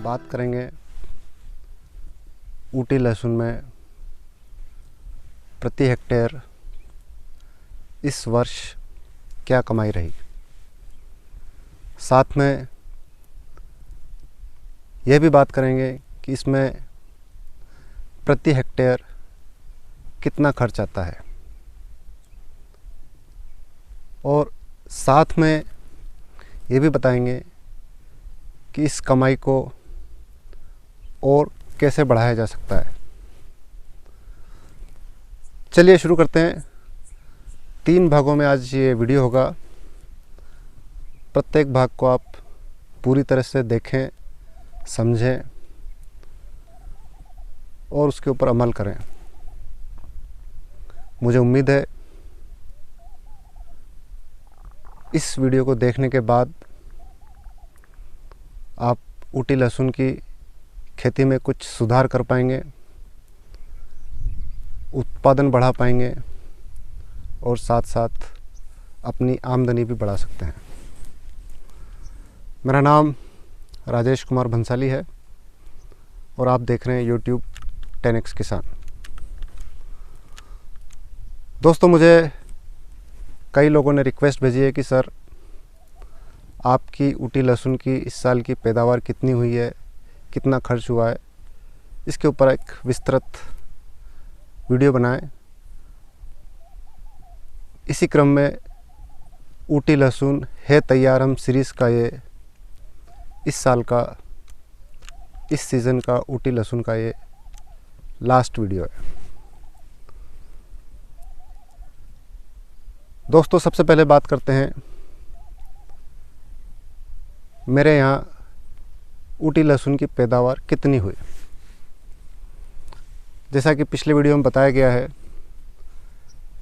बात करेंगे ऊटी लहसुन में प्रति हेक्टेयर इस वर्ष क्या कमाई रही। साथ में यह भी बात करेंगे कि इसमें प्रति हेक्टेयर कितना खर्च आता है, और साथ में ये भी बताएंगे कि इस कमाई को और कैसे बढ़ाया जा सकता है। चलिए शुरू करते हैं। 3 भागों में आज ये वीडियो होगा। प्रत्येक भाग को आप पूरी तरह से देखें, समझें और उसके ऊपर अमल करें। मुझे उम्मीद है इस वीडियो को देखने के बाद आप ऊटी लहसुन की खेती में कुछ सुधार कर पाएंगे, उत्पादन बढ़ा पाएंगे और साथ साथ अपनी आमदनी भी बढ़ा सकते हैं। मेरा नाम राजेश कुमार भंसाली है और आप देख रहे हैं YouTube 10X किसान। दोस्तों, मुझे कई लोगों ने रिक्वेस्ट भेजी है कि सर आपकी ऊटी लहसुन की इस साल की पैदावार कितनी हुई है, कितना खर्च हुआ है, इसके ऊपर एक विस्तृत वीडियो बनाएं। इसी क्रम में ऊटी लहसुन है तैयार हम सीरीज़ का ये इस साल का, इस सीज़न का ऊटी लहसुन का ये लास्ट वीडियो है। दोस्तों, सबसे पहले बात करते हैं मेरे यहाँ ऊटी लहसुन की पैदावार कितनी हुई। जैसा कि पिछले वीडियो में बताया गया है,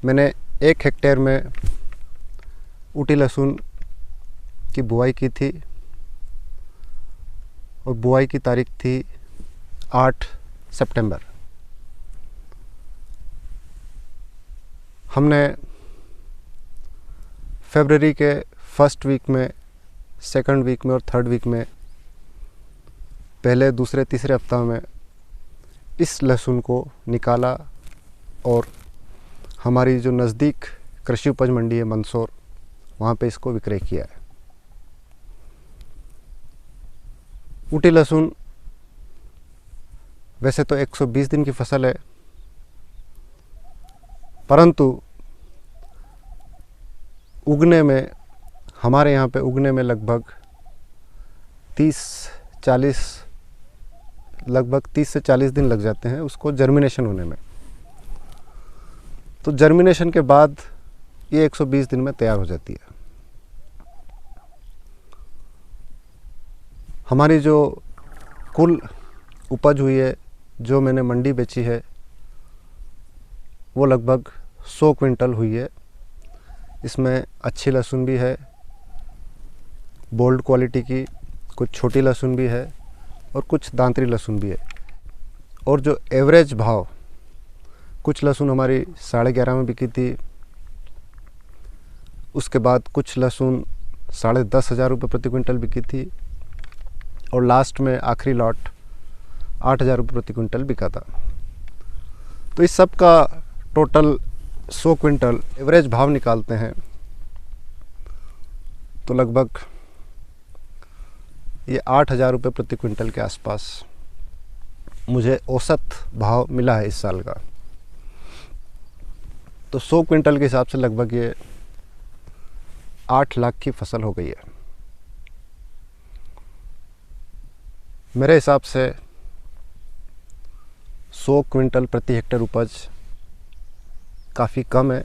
मैंने 1 हेक्टेयर में ऊटी लहसुन की बुआई की थी और बुआई की तारीख थी 8 सितंबर। हमने फरवरी के फर्स्ट वीक में, सेकंड वीक में और थर्ड वीक में, पहले, दूसरे, तीसरे हफ्ता में इस लहसुन को निकाला और हमारी जो नज़दीक कृषि उपज मंडी है मंदसौर, वहाँ पे इसको विक्रय किया है। ऊटी लहसुन वैसे तो 120 दिन की फसल है, परंतु उगने में, हमारे यहाँ पे उगने में लगभग 30 से 40 दिन लग जाते हैं उसको जर्मिनेशन होने में। तो जर्मिनेशन के बाद ये 120 दिन में तैयार हो जाती है। हमारी जो कुल उपज हुई है, जो मैंने मंडी बेची है, वो लगभग 100 क्विंटल हुई है। इसमें अच्छी लहसुन भी है, बोल्ड क्वालिटी की, कुछ छोटी लहसुन भी है और कुछ दांतरी लहसुन भी है। और जो एवरेज भाव, कुछ लहसुन हमारी 11.5 में बिकी थी, उसके बाद कुछ लहसुन 10,500 रुपये प्रति क्विंटल बिकी थी और लास्ट में आखिरी लॉट 8,000 रुपये प्रति क्विंटल बिका था। तो इस सब का टोटल 100 क्विंटल एवरेज भाव निकालते हैं तो लगभग ये 8,000 रुपये प्रति क्विंटल के आसपास मुझे औसत भाव मिला है इस साल का। तो 100 क्विंटल के हिसाब से लगभग ये 8 लाख की फसल हो गई है। मेरे हिसाब से 100 क्विंटल प्रति हेक्टेयर उपज काफ़ी कम है।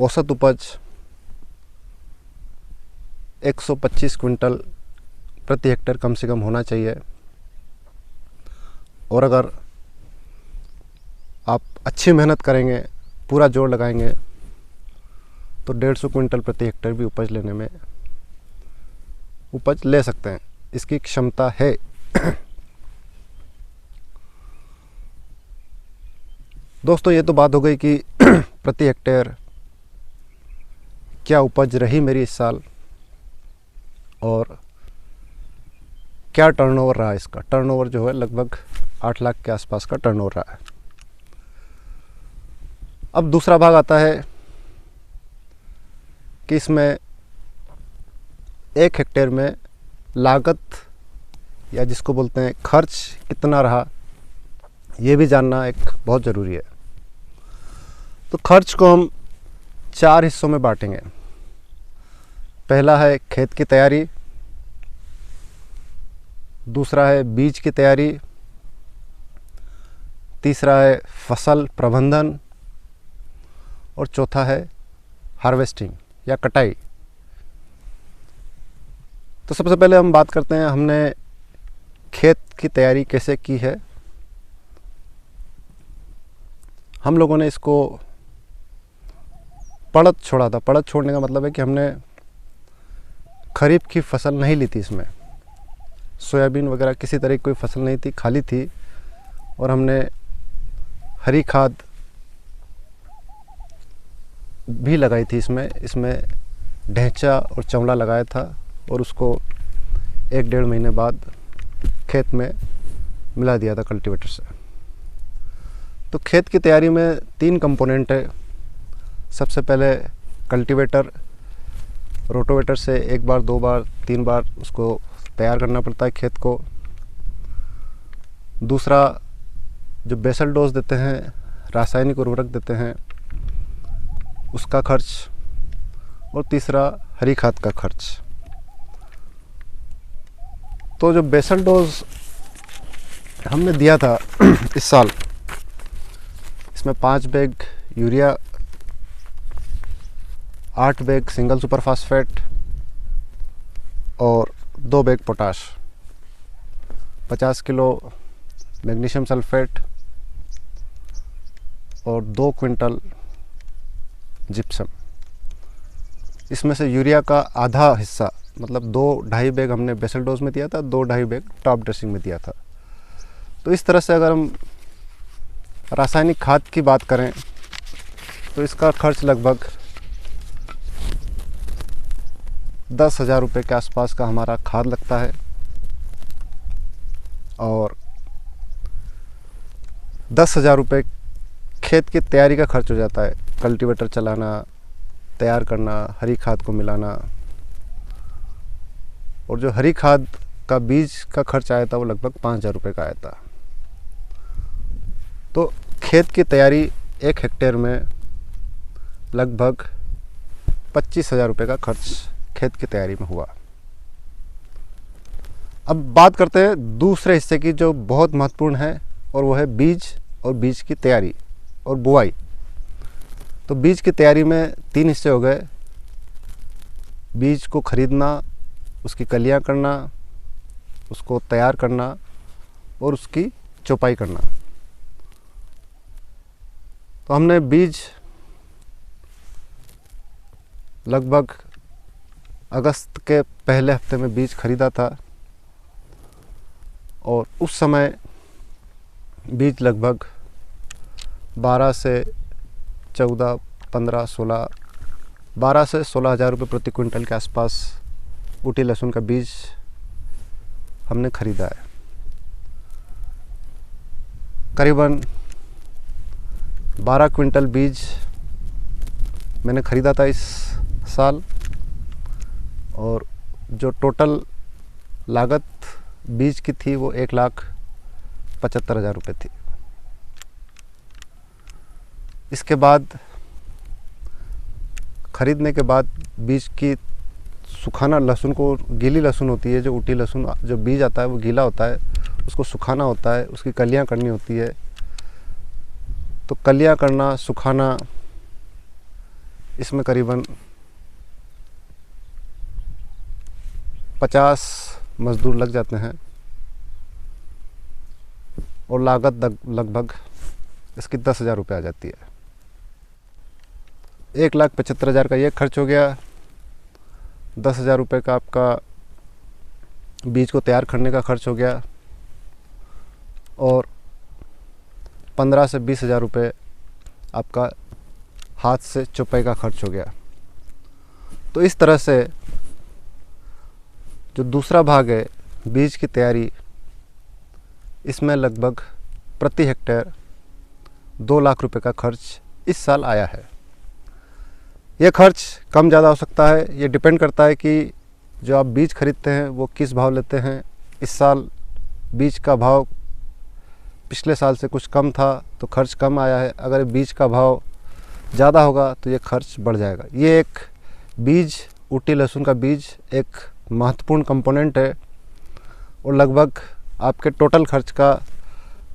औसत उपज 125 क्विंटल प्रति हेक्टेयर कम से कम होना चाहिए। और अगर आप अच्छी मेहनत करेंगे, पूरा जोर लगाएंगे, तो 150 क्विंटल प्रति हेक्टेयर भी उपज ले सकते हैं। इसकी क्षमता है। दोस्तों, ये तो बात हो गई कि प्रति हेक्टेयर क्या उपज रही मेरी इस साल और क्या टर्नओवर रहा इसका। टर्नओवर जो है लगभग 8 लाख के आसपास का टर्नओवर रहा है। अब दूसरा भाग आता है कि इसमें 1 हेक्टेयर में लागत या जिसको बोलते हैं खर्च कितना रहा, ये भी जानना एक बहुत ज़रूरी है। तो खर्च को हम 4 हिस्सों में बांटेंगे। पहला है खेत की तैयारी, दूसरा है बीज की तैयारी, तीसरा है फसल प्रबंधन और चौथा है हार्वेस्टिंग या कटाई। तो सबसे पहले हम बात करते हैं हमने खेत की तैयारी कैसे की है। हम लोगों ने इसको पड़त छोड़ा था। पड़त छोड़ने का मतलब है कि हमने खरीफ की फसल नहीं ली थी। इसमें सोयाबीन वगैरह किसी तरह की कोई फसल नहीं थी, खाली थी। और हमने हरी खाद भी लगाई थी इसमें ढैंचा और चंवड़ा लगाया था और उसको 1-1.5 महीने बाद खेत में मिला दिया था कल्टीवेटर से। तो खेत की तैयारी में 3 कंपोनेंट है। सबसे पहले कल्टीवेटर, रोटोवेटर से 1 बार 2 बार 3 बार उसको तैयार करना पड़ता है खेत को। दूसरा जो बेसल डोज देते हैं, रासायनिक उर्वरक देते हैं, उसका खर्च। और तीसरा हरी खाद का खर्च। तो जो बेसल डोज हमने दिया था इस साल, इसमें 5 bag urea, 8 bag single super phosphate और 2 bag potash, 50 kilo magnesium sulphate और 2 क्विंटल जिप्सम। इसमें से यूरिया का आधा हिस्सा मतलब 2-2.5 बैग हमने बेसल डोज में दिया था, 2-2.5 बैग टॉप ड्रेसिंग में दिया था। तो इस तरह से अगर हम रासायनिक खाद की बात करें तो इसका खर्च लगभग 10,000 रुपये के आसपास का हमारा खाद लगता है। और 10,000 रुपये खेत की तैयारी का खर्च हो जाता है। कल्टीवेटर चलाना, तैयार करना, हरी खाद को मिलाना। और जो हरी खाद का बीज का खर्च आया था वो लगभग 5,000 रुपये का आया था। तो खेत की तैयारी 1 हेक्टेयर में लगभग 25,000 रुपये का खर्च खेत की तैयारी में हुआ। अब बात करते हैं दूसरे हिस्से की जो बहुत महत्वपूर्ण है, और वो है बीज और बीज की तैयारी और बुआई। तो बीज की तैयारी में 3 हिस्से हो गए। बीज को खरीदना, उसकी कलियां करना, उसको तैयार करना और उसकी चौपाई करना। तो हमने बीज लगभग अगस्त के पहले हफ्ते में बीज खरीदा था और उस समय बीज लगभग 12 से 14, 15, 16, 12 से 16,000 रुपये प्रति क्विंटल के आसपास ऊटी लहसुन का बीज हमने खरीदा है। करीबन 12 क्विंटल बीज मैंने ख़रीदा था इस साल। और जो टोटल लागत बीज की थी वो 1,75,000 रुपये थी। इसके बाद ख़रीदने के बाद बीज की सुखाना, लहसुन को, गीली लहसुन होती है जो ऊटी लहसुन, जो बीज आता है वो गीला होता है, उसको सुखाना होता है, उसकी कलियां करनी होती है। तो कलियां करना, सुखाना, इसमें करीबन 50 मज़दूर लग जाते हैं और लागत लगभग इसकी 10,000 रुपये आ जाती है। 1,75,000 का ये खर्च हो गया। 10,000 रुपये का आपका बीज को तैयार करने का खर्च हो गया और 15 से 20,000 रुपये आपका हाथ से चौपाई का खर्च हो गया। तो इस तरह से जो दूसरा भाग है बीज की तैयारी, इसमें लगभग प्रति हेक्टेयर 2 लाख रुपए का खर्च इस साल आया है। ये खर्च कम ज़्यादा हो सकता है, ये डिपेंड करता है कि जो आप बीज खरीदते हैं वो किस भाव लेते हैं। इस साल बीज का भाव पिछले साल से कुछ कम था तो खर्च कम आया है। अगर बीज का भाव ज़्यादा होगा तो ये खर्च बढ़ जाएगा। ये एक बीज, ऊटी लहसुन का बीज एक महत्वपूर्ण कंपोनेंट है और लगभग आपके टोटल खर्च का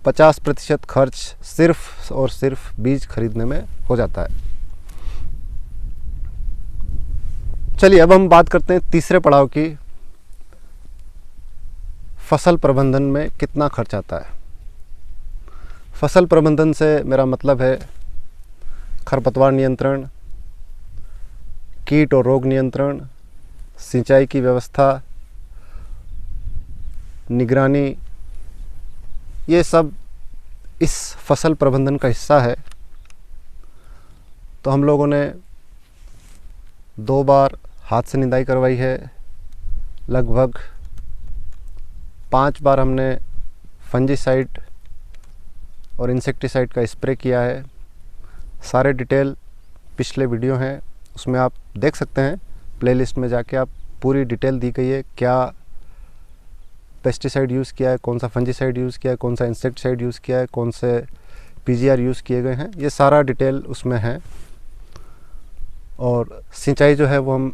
50% खर्च सिर्फ और सिर्फ बीज खरीदने में हो जाता है। चलिए अब हम बात करते हैं तीसरे पड़ाव की, फसल प्रबंधन में कितना खर्च आता है। फसल प्रबंधन से मेरा मतलब है खरपतवार नियंत्रण, कीट और रोग नियंत्रण, सिंचाई की व्यवस्था, निगरानी, ये सब इस फसल प्रबंधन का हिस्सा है। तो हम लोगों ने 2 बार हाथ से निदाई करवाई है, लगभग 5 बार हमने फंजीसाइड और इंसेक्टिसाइड का स्प्रे किया है। सारे डिटेल पिछले वीडियो हैं, उसमें आप देख सकते हैं। प्लेलिस्ट में जाके आप पूरी डिटेल दी गई है, क्या पेस्टिसाइड यूज़ किया है, कौन सा फंजीसाइड यूज़ किया है, कौन सा इंसेक्टिसाइड यूज़ किया है, कौन से पीजीआर यूज़ किए गए हैं, ये सारा डिटेल उसमें है। और सिंचाई जो है वो हम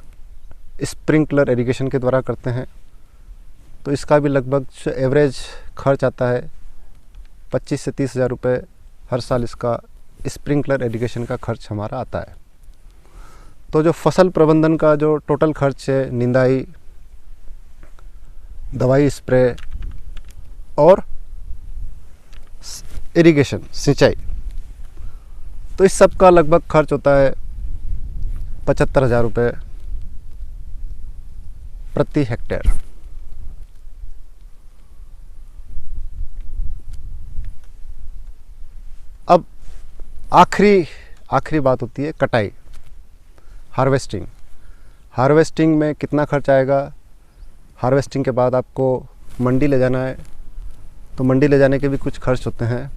स्प्रिंकलर इरिगेशन के द्वारा करते हैं, तो इसका भी लगभग एवरेज खर्च आता है 25 से 30 हज़ार रुपये हर साल। इसका स्प्रिंकलर इरिगेशन का खर्च हमारा आता है। तो जो फसल प्रबंधन का जो टोटल खर्च है, निंदाई, दवाई स्प्रे और इरिगेशन, सिंचाई, तो इस सब का लगभग खर्च होता है 75,000 रुपये प्रति हेक्टेयर। अब आखिरी बात होती है कटाई, हार्वेस्टिंग। हार्वेस्टिंग में कितना खर्च आएगा। हार्वेस्टिंग के बाद आपको मंडी ले जाना है, तो मंडी ले जाने के भी कुछ खर्च होते हैं।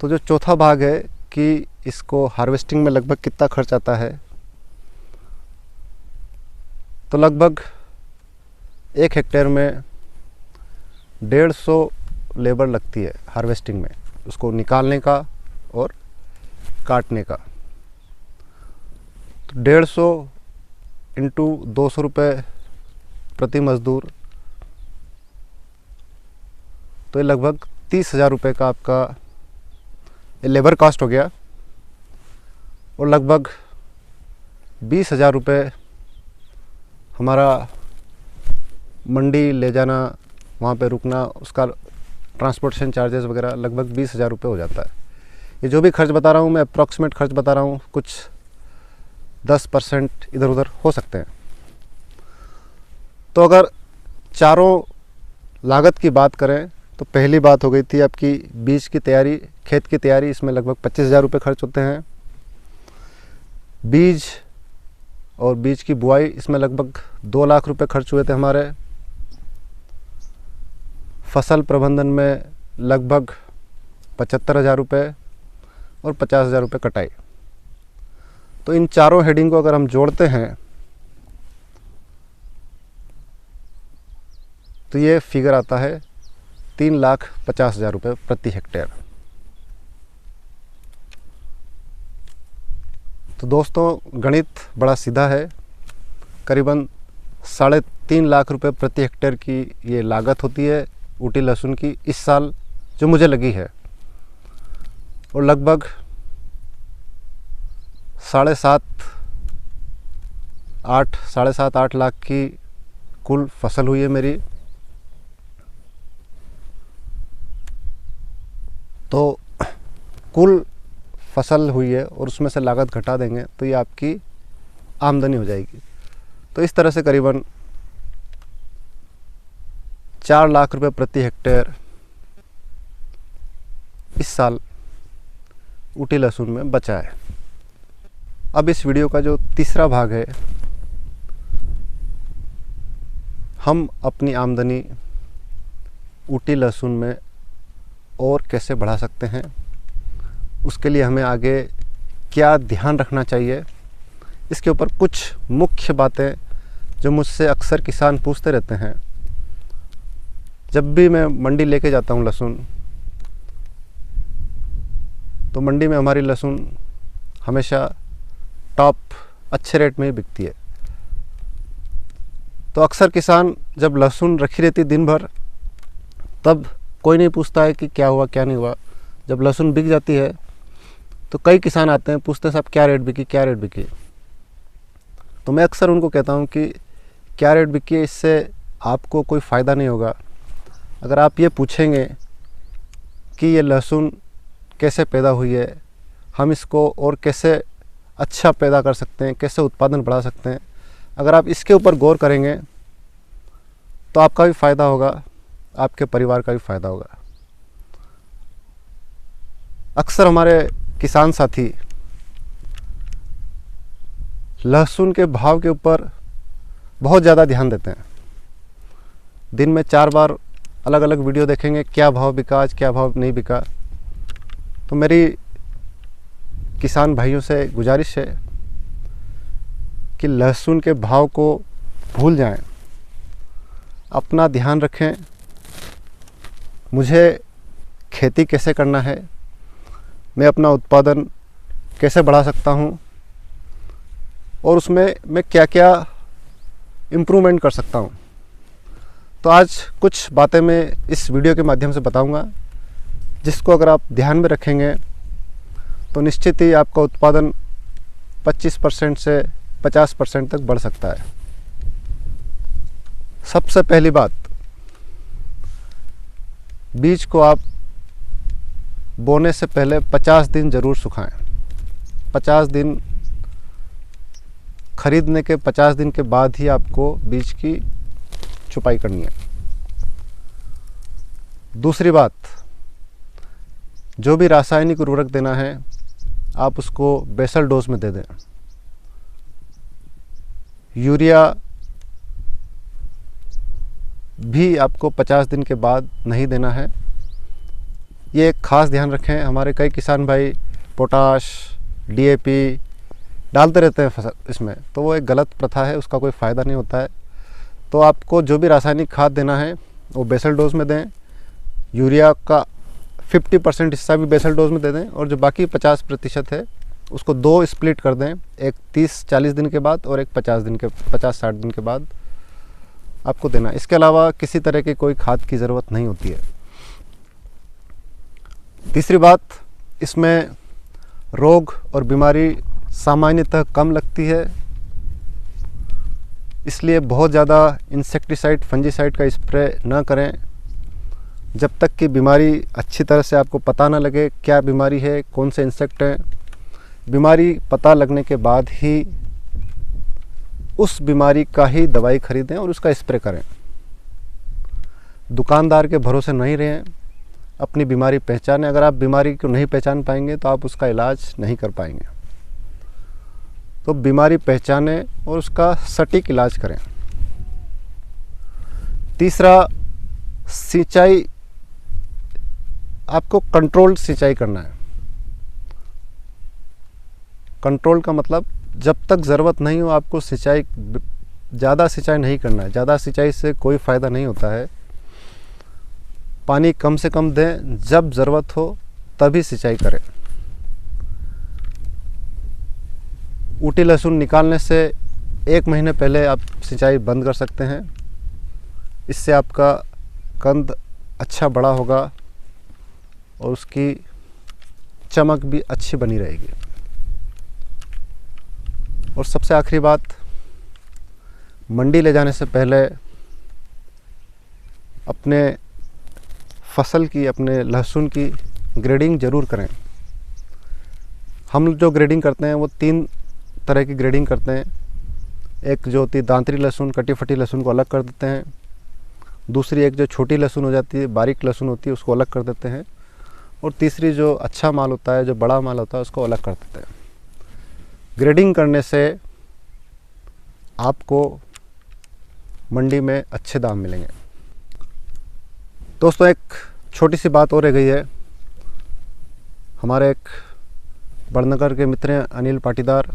तो जो चौथा भाग है कि इसको हार्वेस्टिंग में लगभग कितना खर्च आता है, तो लगभग 1 हेक्टेयर में 150 लेबर लगती है हार्वेस्टिंग में, उसको निकालने का और काटने का। तो 150 इंटू 200 रुपये प्रति मज़दूर, तो ये लगभग 30,000 रुपये का आपका लेबर कॉस्ट हो गया। और लगभग 20,000 रुपये हमारा मंडी ले जाना, वहाँ पे रुकना, उसका ट्रांसपोर्टेशन चार्जेस वगैरह लगभग 20,000 रुपये हो जाता है। ये जो भी खर्च बता रहा हूँ मैं अप्रॉक्सीमेट खर्च बता रहा हूँ, कुछ 10% इधर उधर हो सकते हैं। तो अगर चारों लागत की बात करें तो पहली बात हो गई थी आपकी बीज की तैयारी, खेत की तैयारी, इसमें लगभग 25,000 रुपये खर्च होते हैं। बीज और बीज की बुआई, इसमें लगभग 2 लाख रुपये खर्च हुए थे हमारे। फसल प्रबंधन में लगभग 75,000 रुपये और 50,000 रुपये कटाई। तो इन चारों हेडिंग को अगर हम जोड़ते हैं तो ये फिगर आता है 3,50,000 रुपये प्रति हेक्टेयर। तो दोस्तों गणित बड़ा सीधा है, करीबन 3.5 लाख रुपये प्रति हेक्टेयर की ये लागत होती है ऊटी लहसुन की इस साल जो मुझे लगी है। और लगभग 7.5-8 लाख की कुल फसल हुई है मेरी। तो कुल फसल हुई है और उसमें से लागत घटा देंगे तो ये आपकी आमदनी हो जाएगी। तो इस तरह से करीबन 4 लाख रुपए प्रति हेक्टेयर इस साल ऊटी लहसुन में बचा है। अब इस वीडियो का जो तीसरा भाग है हम अपनी आमदनी ऊटी लहसुन में और कैसे बढ़ा सकते हैं, उसके लिए हमें आगे क्या ध्यान रखना चाहिए, इसके ऊपर कुछ मुख्य बातें जो मुझसे अक्सर किसान पूछते रहते हैं। जब भी मैं मंडी लेके जाता हूँ लहसुन, तो मंडी में हमारी लहसुन हमेशा टॉप अच्छे रेट में ही बिकती है। तो अक्सर किसान जब लहसुन रखी रहती दिन भर, तब कोई नहीं पूछता है कि क्या हुआ क्या नहीं हुआ। जब लहसुन बिक जाती है तो कई किसान आते हैं, पूछते हैं साहब क्या रेट बिकी, क्या रेट बिकी। तो मैं अक्सर उनको कहता हूँ कि क्या रेट बिकी है, इससे आपको कोई फ़ायदा नहीं होगा। अगर आप ये पूछेंगे कि ये लहसुन कैसे पैदा हुई है, हम इसको और कैसे अच्छा पैदा कर सकते हैं, कैसे उत्पादन बढ़ा सकते हैं, अगर आप इसके ऊपर गौर करेंगे तो आपका भी फ़ायदा होगा, आपके परिवार का भी फ़ायदा होगा। अक्सर हमारे किसान साथी लहसुन के भाव के ऊपर बहुत ज़्यादा ध्यान देते हैं। दिन में 4 बार अलग अलग वीडियो देखेंगे, क्या भाव बिका आज, क्या भाव नहीं बिका। तो मेरी किसान भाइयों से गुजारिश है कि लहसुन के भाव को भूल जाएं, अपना ध्यान रखें। मुझे खेती कैसे करना है, मैं अपना उत्पादन कैसे बढ़ा सकता हूँ और उसमें मैं क्या क्या इम्प्रूवमेंट कर सकता हूँ। तो आज कुछ बातें मैं इस वीडियो के माध्यम से बताऊँगा, जिसको अगर आप ध्यान में रखेंगे तो निश्चित ही आपका उत्पादन 25% से 50% तक बढ़ सकता है। सबसे पहली बात, बीज को आप बोने से पहले 50 दिन ज़रूर सुखाएं। 50 दिन खरीदने के 50 दिन के बाद ही आपको बीज की छुपाई करनी है। दूसरी बात, जो भी रासायनिक उर्वरक देना है आप उसको बेसल डोज में दे दें। यूरिया भी आपको 50 दिन के बाद नहीं देना है। ये एक ख़ास ध्यान रखें। हमारे कई किसान भाई पोटाश, डीएपी डालते रहते हैं फसल इसमें, तो वो एक गलत प्रथा है, उसका कोई फ़ायदा नहीं होता है। तो आपको जो भी रासायनिक खाद देना है वो बेसल डोज में दें। यूरिया का 50% हिस्सा भी बेसल डोज में दे दें और जो बाकी 50% है उसको 2 स्प्लिट कर दें, एक 30-40 दिन के बाद और एक 50-60 दिन के बाद आपको देना। इसके अलावा किसी तरह की कोई खाद की ज़रूरत नहीं होती है। तीसरी बात, इसमें रोग और बीमारी सामान्यतः कम लगती है, इसलिए बहुत ज़्यादा इंसेक्टिसाइड, फंजीसाइड का स्प्रे ना करें जब तक कि बीमारी अच्छी तरह से आपको पता ना लगे क्या बीमारी है, कौन से इंसेक्ट हैं। बीमारी पता लगने के बाद ही उस बीमारी का ही दवाई खरीदें और उसका स्प्रे करें। दुकानदार के भरोसे नहीं रहें, अपनी बीमारी पहचानें। अगर आप बीमारी को नहीं पहचान पाएंगे तो आप उसका इलाज नहीं कर पाएंगे। तो बीमारी पहचानें और उसका सटीक इलाज करें। तीसरा, सिंचाई, आपको कंट्रोल सिंचाई करना है। कंट्रोल का मतलब जब तक ज़रूरत नहीं हो आपको सिंचाई, ज़्यादा सिंचाई नहीं करना है। ज़्यादा सिंचाई से कोई फ़ायदा नहीं होता है। पानी कम से कम दें, जब ज़रूरत हो तभी सिंचाई करें। ऊटी लहसुन निकालने से 1 महीने पहले आप सिंचाई बंद कर सकते हैं। इससे आपका कंद अच्छा बड़ा होगा और उसकी चमक भी अच्छी बनी रहेगी। और सबसे आखिरी बात, मंडी ले जाने से पहले अपने फसल की, अपने लहसुन की ग्रेडिंग ज़रूर करें। हम जो ग्रेडिंग करते हैं वो 3 तरह की ग्रेडिंग करते हैं। एक जो होती है दांतरी लहसुन, कटी फटी लहसुन को अलग कर देते हैं। दूसरी एक जो छोटी लहसुन हो जाती है, बारीक लहसुन होती है, उसको अलग कर देते हैं। और तीसरी जो अच्छा माल होता है, जो बड़ा माल होता है, उसको अलग कर देते हैं। ग्रेडिंग करने से आपको मंडी में अच्छे दाम मिलेंगे। दोस्तों, एक छोटी सी बात और रह गई है। हमारे एक बड़नगर के मित्र हैं अनिल पाटीदार,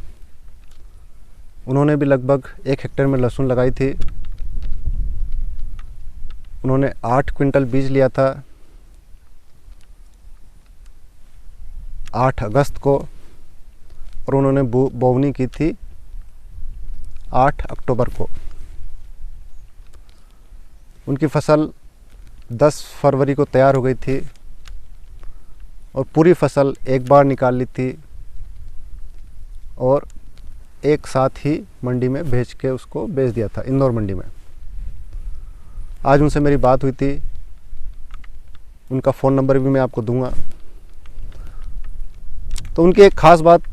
उन्होंने भी लगभग 1 हेक्टेयर में लहसुन लगाई थी। उन्होंने 8 क्विंटल बीज लिया था 8 अगस्त को, और उन्होंने बोवनी की थी 8 अक्टूबर को। उनकी फसल 10 फरवरी को तैयार हो गई थी और पूरी फसल एक बार निकाल ली थी और एक साथ ही मंडी में भेज के उसको बेच दिया था, इंदौर मंडी में। आज उनसे मेरी बात हुई थी, उनका फ़ोन नंबर भी मैं आपको दूंगा। तो उनकी एक ख़ास बात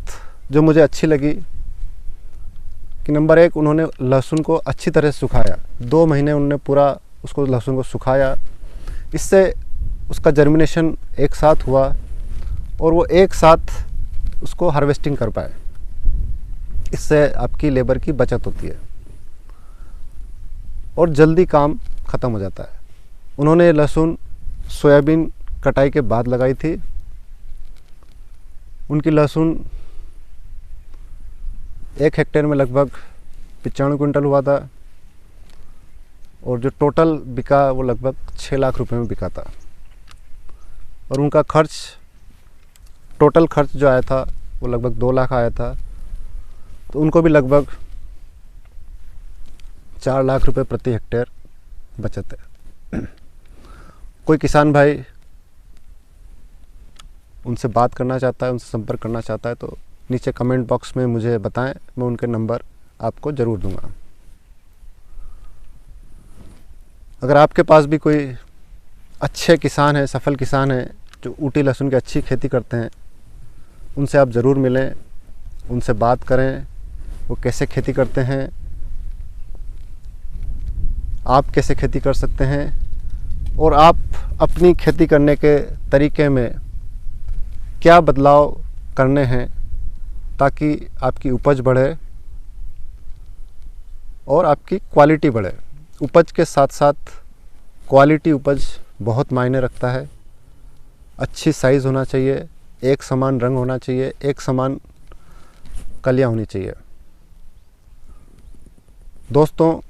जो मुझे अच्छी लगी कि नंबर 1, उन्होंने लहसुन को अच्छी तरह से सुखाया। 2 महीने उन्होंने पूरा उसको लहसुन को सुखाया, इससे उसका जर्मिनेशन एक साथ हुआ और वो एक साथ उसको हार्वेस्टिंग कर पाए। इससे आपकी लेबर की बचत होती है और जल्दी काम ख़त्म हो जाता है। उन्होंने लहसुन सोयाबीन कटाई के बाद लगाई थी। उनकी लहसुन 1 हेक्टेयर में लगभग 95 क्विंटल हुआ था और जो टोटल बिका वो लगभग 6 लाख रुपए में बिका था। और उनका खर्च, टोटल खर्च जो आया था वो लगभग 2 लाख आया था। तो उनको भी लगभग 4 लाख रुपए प्रति हेक्टेयर बचत है। कोई किसान भाई उनसे बात करना चाहता है, उनसे संपर्क करना चाहता है तो नीचे कमेंट बॉक्स में मुझे बताएं, मैं उनके नंबर आपको ज़रूर दूंगा। अगर आपके पास भी कोई अच्छे किसान हैं, सफल किसान हैं जो ऊटी लहसुन की अच्छी खेती करते हैं, उनसे आप ज़रूर मिलें, उनसे बात करें, वो कैसे खेती करते हैं, आप कैसे खेती कर सकते हैं और आप अपनी खेती करने के तरीके में क्या बदलाव करने हैं ताकि आपकी उपज बढ़े और आपकी क्वालिटी बढ़े। उपज के साथ साथ क्वालिटी उपज बहुत मायने रखता है। अच्छी साइज़ होना चाहिए, एक समान रंग होना चाहिए, एक समान कलियां होनी चाहिए। दोस्तों,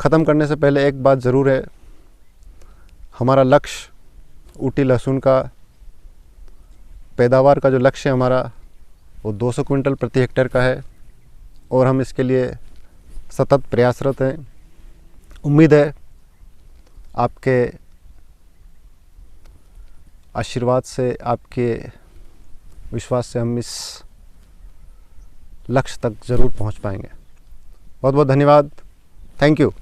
ख़त्म करने से पहले एक बात ज़रूर है, हमारा लक्ष्य ऊटी लहसुन का पैदावार का जो लक्ष्य है हमारा वो 200 क्विंटल प्रति हेक्टेयर का है और हम इसके लिए सतत प्रयासरत हैं। उम्मीद है आपके आशीर्वाद से, आपके विश्वास से हम इस लक्ष्य तक ज़रूर पहुंच पाएंगे। बहुत बहुत धन्यवाद। Thank you.